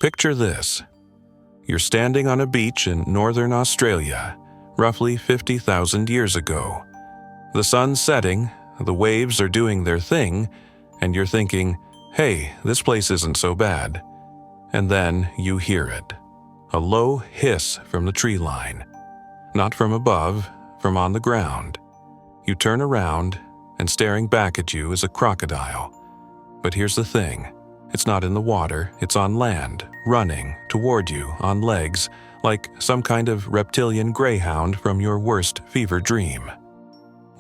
Picture this. You're standing on a beach in northern Australia, roughly 50,000 years ago. The sun's setting, the waves are doing their thing, and you're thinking, hey, this place isn't so bad. And then you hear it. A low hiss from the tree line. Not from above, from on the ground. You turn around, and staring back at you is a crocodile. But here's the thing. It's not in the water, it's on land, running toward you on legs, like some kind of reptilian greyhound from your worst fever dream.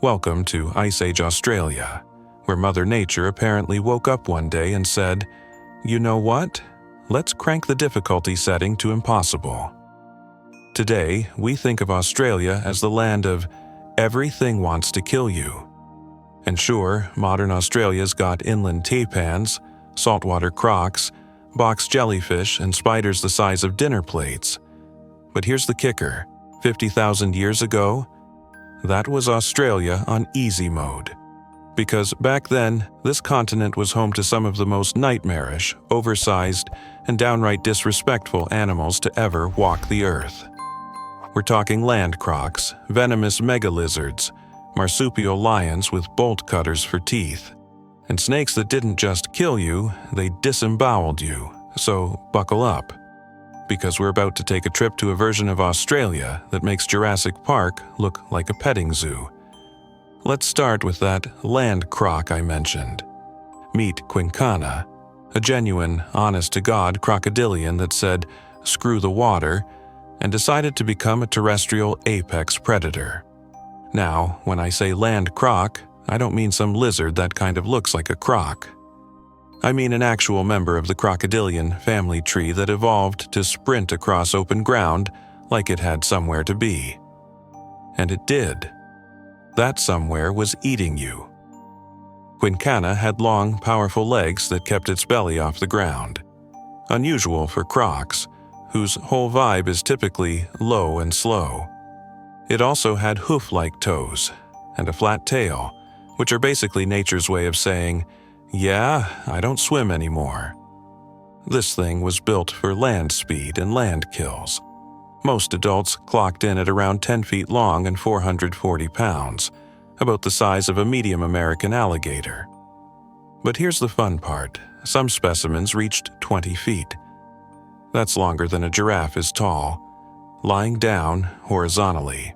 Welcome to Ice Age Australia, where Mother Nature apparently woke up one day and said, "You know what? Let's crank the difficulty setting to impossible." Today, we think of Australia as the land of everything wants to kill you. And sure, modern Australia's got inland taipans, saltwater crocs, box jellyfish, and spiders the size of dinner plates. But here's the kicker. 50,000 years ago, that was Australia on easy mode. Because back then, this continent was home to some of the most nightmarish, oversized, and downright disrespectful animals to ever walk the earth. We're talking land crocs, venomous megalizards, marsupial lions with bolt cutters for teeth, and snakes that didn't just kill you, they disemboweled you. So buckle up, because we're about to take a trip to a version of Australia that makes Jurassic Park look like a petting zoo. Let's start with that land croc I mentioned. Meet Quinkana, a genuine, honest-to-God crocodilian that said, "Screw the water," and decided to become a terrestrial apex predator. Now, when I say land croc, I don't mean some lizard that kind of looks like a croc. I mean an actual member of the crocodilian family tree that evolved to sprint across open ground like it had somewhere to be. And it did. That somewhere was eating you. Quinkana had long, powerful legs that kept its belly off the ground. Unusual for crocs, whose whole vibe is typically low and slow. It also had hoof-like toes and a flat tail, which are basically nature's way of saying, "Yeah, I don't swim anymore." This thing was built for land speed and land kills. Most adults clocked in at around 10 feet long and 440 pounds, about the size of a medium American alligator. But here's the fun part. Some specimens reached 20 feet. That's longer than a giraffe is tall, lying down horizontally.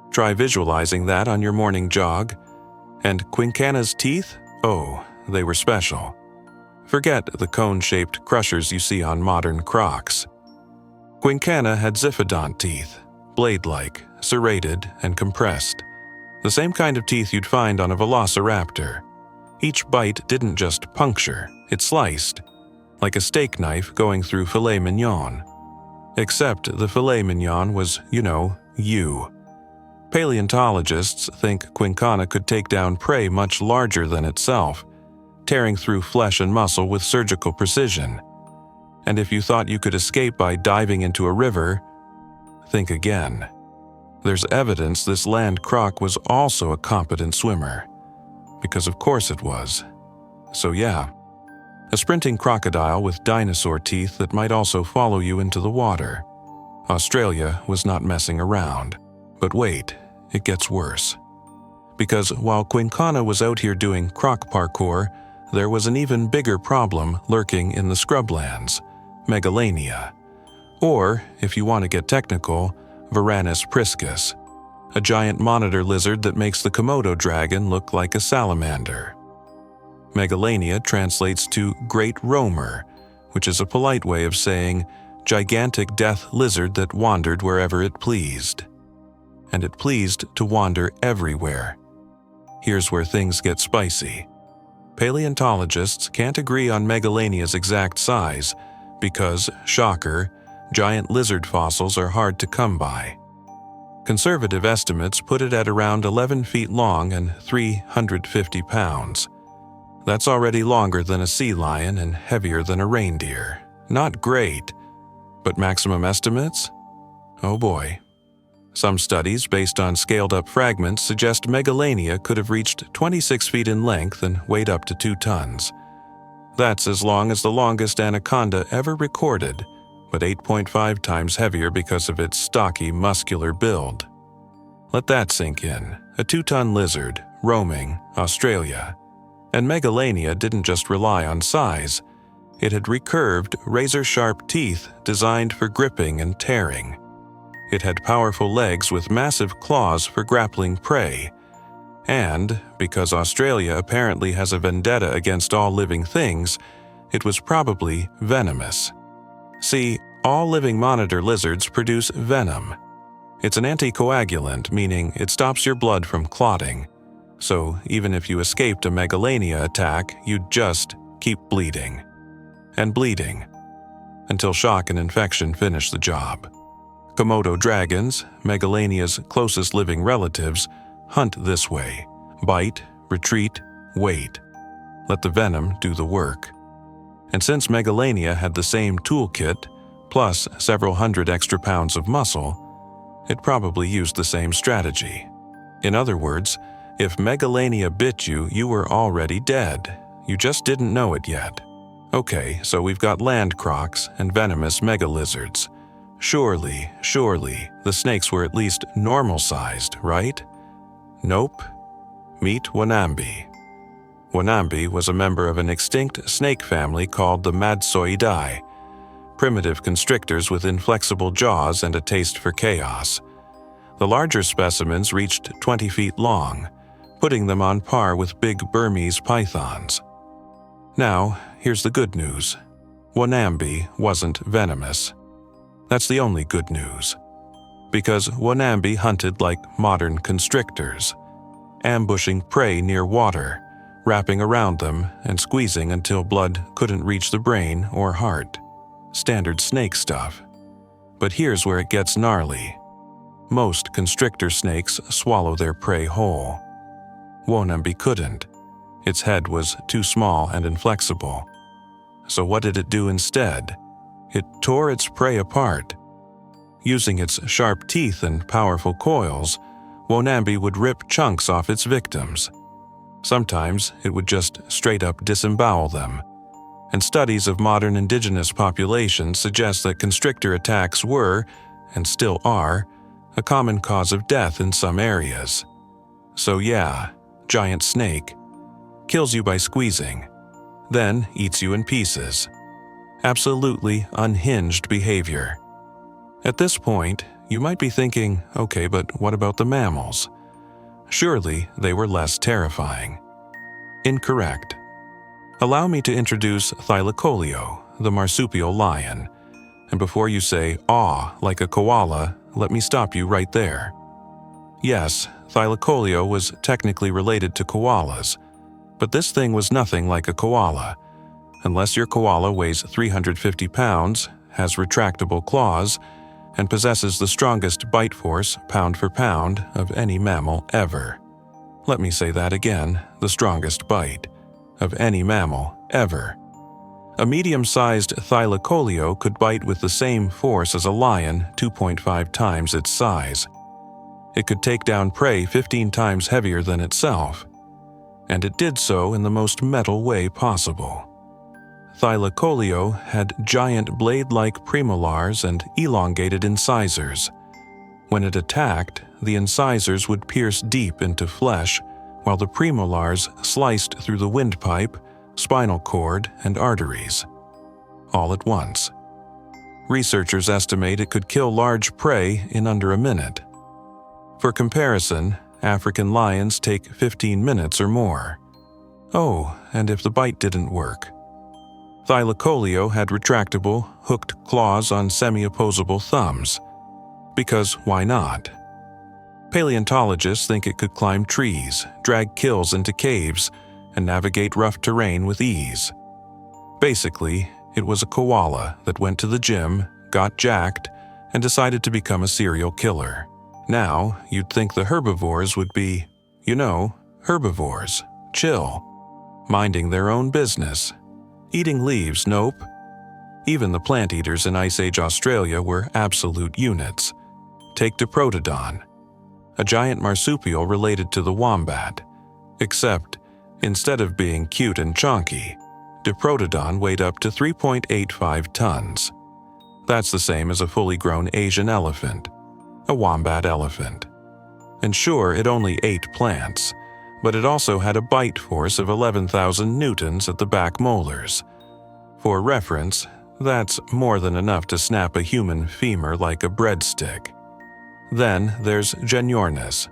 Try visualizing that on your morning jog. And Quinkana's teeth? Oh, they were special. Forget the cone-shaped crushers you see on modern crocs. Quinkana had ziphidont teeth, blade-like, serrated, and compressed. The same kind of teeth you'd find on a velociraptor. Each bite didn't just puncture, it sliced, like a steak knife going through filet mignon. Except the filet mignon was, you. Paleontologists think Quinkana could take down prey much larger than itself, tearing through flesh and muscle with surgical precision. And if you thought you could escape by diving into a river, think again. There's evidence this land croc was also a competent swimmer. Because of course it was. So yeah, a sprinting crocodile with dinosaur teeth that might also follow you into the water. Australia was not messing around. But wait, it gets worse. Because while Quinkana was out here doing croc parkour, there was an even bigger problem lurking in the scrublands, megalania. Or, if you want to get technical, Varanus priscus, a giant monitor lizard that makes the Komodo dragon look like a salamander. Megalania translates to great roamer, which is a polite way of saying gigantic death lizard that wandered wherever it pleased. And it pleased to wander everywhere. Here's where things get spicy. Paleontologists can't agree on Megalania's exact size because, shocker, giant lizard fossils are hard to come by. Conservative estimates put it at around 11 feet long and 350 pounds. That's already longer than a sea lion and heavier than a reindeer. Not great, but maximum estimates? Oh boy. Some studies based on scaled-up fragments suggest Megalania could have reached 26 feet in length and weighed up to 2 tons. That's as long as the longest anaconda ever recorded, but 8.5 times heavier because of its stocky, muscular build. Let that sink in. A 2-ton lizard, roaming Australia. And Megalania didn't just rely on size. It had recurved, razor-sharp teeth designed for gripping and tearing. It had powerful legs with massive claws for grappling prey. And, because Australia apparently has a vendetta against all living things, it was probably venomous. See, all living monitor lizards produce venom. It's an anticoagulant, meaning it stops your blood from clotting. So even if you escaped a Megalania attack, you'd just keep bleeding. And bleeding. Until shock and infection finish the job. Komodo dragons, Megalania's closest living relatives, hunt this way. Bite, retreat, wait. Let the venom do the work. And since Megalania had the same toolkit, plus several hundred extra pounds of muscle, it probably used the same strategy. In other words, if Megalania bit you, you were already dead. You just didn't know it yet. Okay, so we've got land crocs and venomous megalizards. Surely, the snakes were at least normal-sized, right? Nope. Meet Wanambi. Wanambi was a member of an extinct snake family called the Madtsoiidae, primitive constrictors with inflexible jaws and a taste for chaos. The larger specimens reached 20 feet long, putting them on par with big Burmese pythons. Now, here's the good news. Wanambi wasn't venomous. That's the only good news. Because Wanambi hunted like modern constrictors, ambushing prey near water, wrapping around them and squeezing until blood couldn't reach the brain or heart. Standard snake stuff. But here's where it gets gnarly. Most constrictor snakes swallow their prey whole. Wanambi couldn't. Its head was too small and inflexible. So what did it do instead? It tore its prey apart. Using its sharp teeth and powerful coils, Wanambi would rip chunks off its victims. Sometimes it would just straight up disembowel them. And studies of modern indigenous populations suggest that constrictor attacks were, and still are, a common cause of death in some areas. So yeah, giant snake. Kills you by squeezing. Then eats you in pieces. Absolutely unhinged behavior. At this point, you might be thinking, okay, but what about the mammals? Surely they were less terrifying. Incorrect. Allow me to introduce Thylacoleo, the marsupial lion. And before you say, "aw," like a koala, let me stop you right there. Yes, Thylacoleo was technically related to koalas, but this thing was nothing like a koala. Unless your koala weighs 350 pounds, has retractable claws, and possesses the strongest bite force, pound for pound, of any mammal ever. Let me say that again, the strongest bite of any mammal ever. A medium-sized Thylacoleo could bite with the same force as a lion 2.5 times its size. It could take down prey 15 times heavier than itself. And it did so in the most metal way possible. Thylacoleo had giant blade-like premolars and elongated incisors. When it attacked, the incisors would pierce deep into flesh, while the premolars sliced through the windpipe, spinal cord, and arteries. All at once. Researchers estimate it could kill large prey in under a minute. For comparison, African lions take 15 minutes or more. Oh, and if the bite didn't work. Thylacoleo had retractable, hooked claws on semi-opposable thumbs. Because why not? Paleontologists think it could climb trees, drag kills into caves, and navigate rough terrain with ease. Basically, it was a koala that went to the gym, got jacked, and decided to become a serial killer. Now, you'd think the herbivores would be, herbivores, chill, minding their own business. Eating leaves, nope. Even the plant eaters in Ice Age Australia were absolute units. Take Diprotodon, a giant marsupial related to the wombat. Except, instead of being cute and chonky, Diprotodon weighed up to 3.85 tons. That's the same as a fully grown Asian elephant, a wombat elephant. And sure, it only ate plants, but it also had a bite force of 11,000 newtons at the back molars. For reference, that's more than enough to snap a human femur like a breadstick. Then there's Genyornis,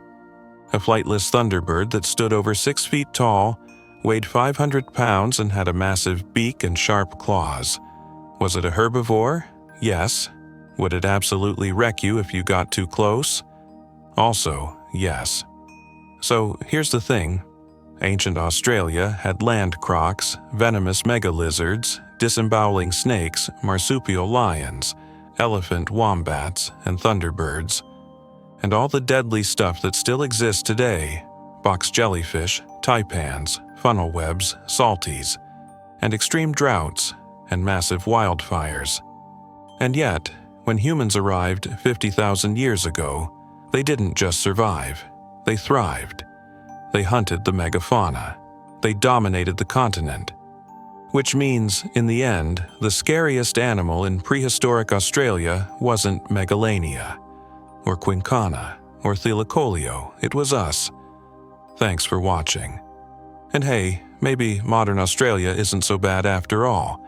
a flightless thunderbird that stood over 6 feet tall, weighed 500 pounds and had a massive beak and sharp claws. Was it a herbivore? Yes. Would it absolutely wreck you if you got too close? Also, yes. So here's the thing. Ancient Australia had land crocs, venomous megalizards, disemboweling snakes, marsupial lions, elephant wombats, and thunderbirds. And all the deadly stuff that still exists today, box jellyfish, taipans, funnel webs, salties, and extreme droughts and massive wildfires. And yet, when humans arrived 50,000 years ago, they didn't just survive, they thrived. They hunted the megafauna. They dominated the continent. Which means, in the end, the scariest animal in prehistoric Australia wasn't Megalania, or Quincana, or Thelacolio, it was us. Thanks for watching. And hey, maybe modern Australia isn't so bad after all.